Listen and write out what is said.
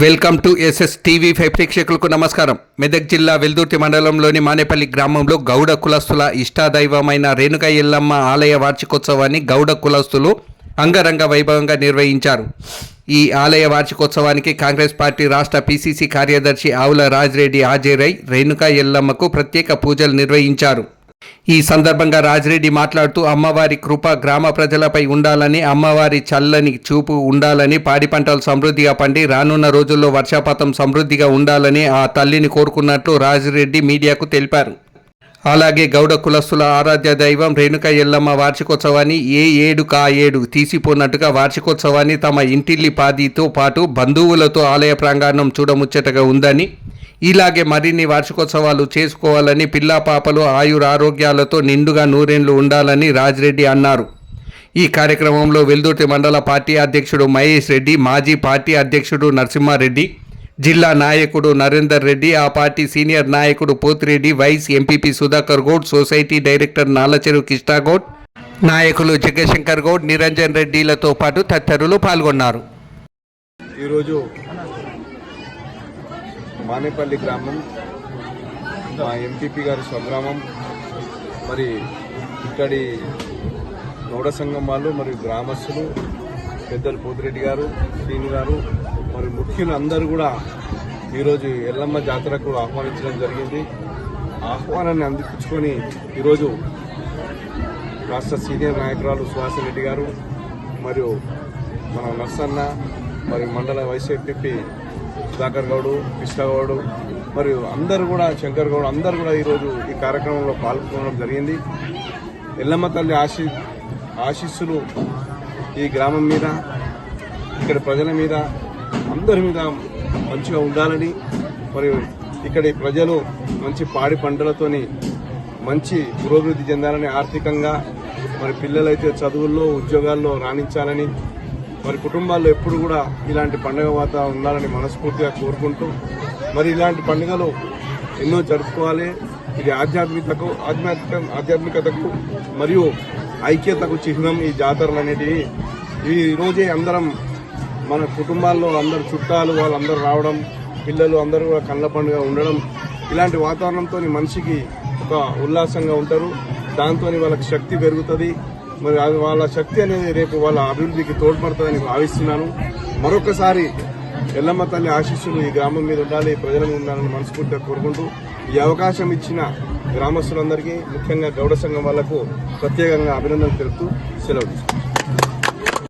Welcome to SS TV 5 ప్రేక్షకులకు నమస్కారం. మెదక్ జిల్లా వెల్దుర్తి మండలంలోని మానేపల్లి గ్రామంలో గౌడ కులస్తుల ఇష్టాదైవమైన రేణుక ఎల్లమ్మ ఆలయ వార్షికోత్సవాన్ని గౌడ కులస్తులు అంగరంగ వైభవంగా నిర్వహించారు. ఈ ఆలయ వార్షికోత్సవానికి కాంగ్రెస్ పార్టీ రాష్ట్ర పిసిసి కార్యదర్శి ఆవుల రాజిరెడ్డి హాజరై రేణుక ఎల్లమ్మకు ప్రత్యేక పూజలు నిర్వహించారు. ఈ సందర్భంగా రాజిరెడ్డి మాట్లాడుతూ అమ్మవారి కృప గ్రామ ప్రజలపై ఉండాలని, అమ్మవారి చల్లని చూపు ఉండాలని, పాడి పంటలు సమృద్ధిగా పండి రానున్న రోజుల్లో వర్షపాతం సమృద్ధిగా ఉండాలని ఆ తల్లిని కోరుకున్నట్లు రాజిరెడ్డి మీడియాకు తెలిపారు. అలాగే గౌడ కులస్తుల ఆరాధ్య దైవం రేణుక ఎల్లమ్మ వార్షికోత్సవాన్ని ఏ ఏడుకా ఏడు తీసిపోయినట్టుగా వార్షికోత్సవాన్ని తమ ఇంటిల్లి పాదితో పాటు బంధువులతో ఆలయ ప్రాంగణం చూడముచ్చటగా ఉందని, ఇలాగే మరిన్ని వార్షికోత్సవాలు చేసుకోవాలని, పిల్లా పాపలు ఆయురారోగ్యాలతో నిండుగా నూరేండ్లు ఉండాలని రాజిరెడ్డి అన్నారు. ఈ కార్యక్రమంలో వెల్దుర్తి మండల పార్టీ అధ్యక్షుడు మహేష్ రెడ్డి, మాజీ పార్టీ అధ్యక్షుడు నరసింహారెడ్డి, జిల్లా నాయకుడు నరేందర్ రెడ్డి, ఆ పార్టీ సీనియర్ నాయకుడు Pothireddy, vice MPP Sudhakar Goud, society director Nalacheru Krishnagoud, నాయకులు జగశంకర్ గౌడ్, నిరంజన్ రెడ్డిలతో పాటు తదితరులు పాల్గొన్నారు. ఈరోజు మానేపల్లి గ్రామం మా ఎంపీపీ గారి స్వగ్రామం. మరి ఇక్కడి గౌడ సంఘం వాళ్ళు మరియు గ్రామస్తులు, పెద్దలు పోతిరెడ్డి గారు, శ్రీని గారు, మరి ముఖ్యులు అందరూ కూడా ఈరోజు ఎల్లమ్మ జాతరకు ఆహ్వానించడం జరిగింది. ఆహ్వానాన్ని అందిపుచ్చుకొని ఈరోజు రాష్ట్ర సీనియర్ నాయకురాలు సుహాస్ రెడ్డి గారు మరియు మన నర్సన్న, మరి మండల వైస్ ఎంపీపీ సుధాకర్ గౌడు, కృష్ణగౌడు, మరియు అందరూ కూడా శంకర్ గౌడ్ అందరూ కూడా ఈరోజు ఈ కార్యక్రమంలో పాల్గొనడం జరిగింది. ఎల్లమ్మ తల్లి ఆశీస్సులు ఈ గ్రామం మీద, ఇక్కడి ప్రజల మీద, అందరి మీద మంచిగా ఉండాలని, మరియు ఇక్కడి ప్రజలు మంచి పాడి పంటలతోని మంచి పురోభివృద్ధి చెందాలని, ఆర్థికంగా మరి పిల్లలైతే చదువుల్లో ఉద్యోగాల్లో రాణించాలని, మరి కుటుంబాల్లో ఎప్పుడు కూడా ఇలాంటి పండుగ వాతావరణం ఉండాలని మనస్ఫూర్తిగా కోరుకుంటూ, మరి ఇలాంటి పండుగలు ఎన్నో జరుపుకోవాలి. ఇది ఆధ్యాత్మికతకు మరియు ఐక్యతకు చిహ్నం ఈ జాతరలు అనేటివి. ఈ రోజే అందరం మన కుటుంబాల్లో అందరు చుట్టాలు వాళ్ళందరూ రావడం, పిల్లలు అందరూ కూడా కళ్ళ పండుగ ఉండడం, ఇలాంటి వాతావరణంతో మనిషికి ఒక ఉల్లాసంగా ఉంటారు. దాంతో వాళ్ళకి శక్తి పెరుగుతుంది. మరి వాళ్ళ శక్తి అనేది రేపు వాళ్ళ అభివృద్ధికి తోడ్పడుతుందని భావిస్తున్నాను. మరొకసారి ఎల్లమ్మ తల్లి ఆశీస్సులు ఈ గ్రామం మీద ఉండాలి, ప్రజల మీద ఉండాలని మనస్ఫూర్తిగా కోరుకుంటూ, ఈ అవకాశం ఇచ్చిన గ్రామస్తులందరికీ, ముఖ్యంగా గౌడ సంఘం వాళ్లకు ప్రత్యేకంగా అభినందనలు తెలుపుతూ సెలవు తీసుకుంటాను.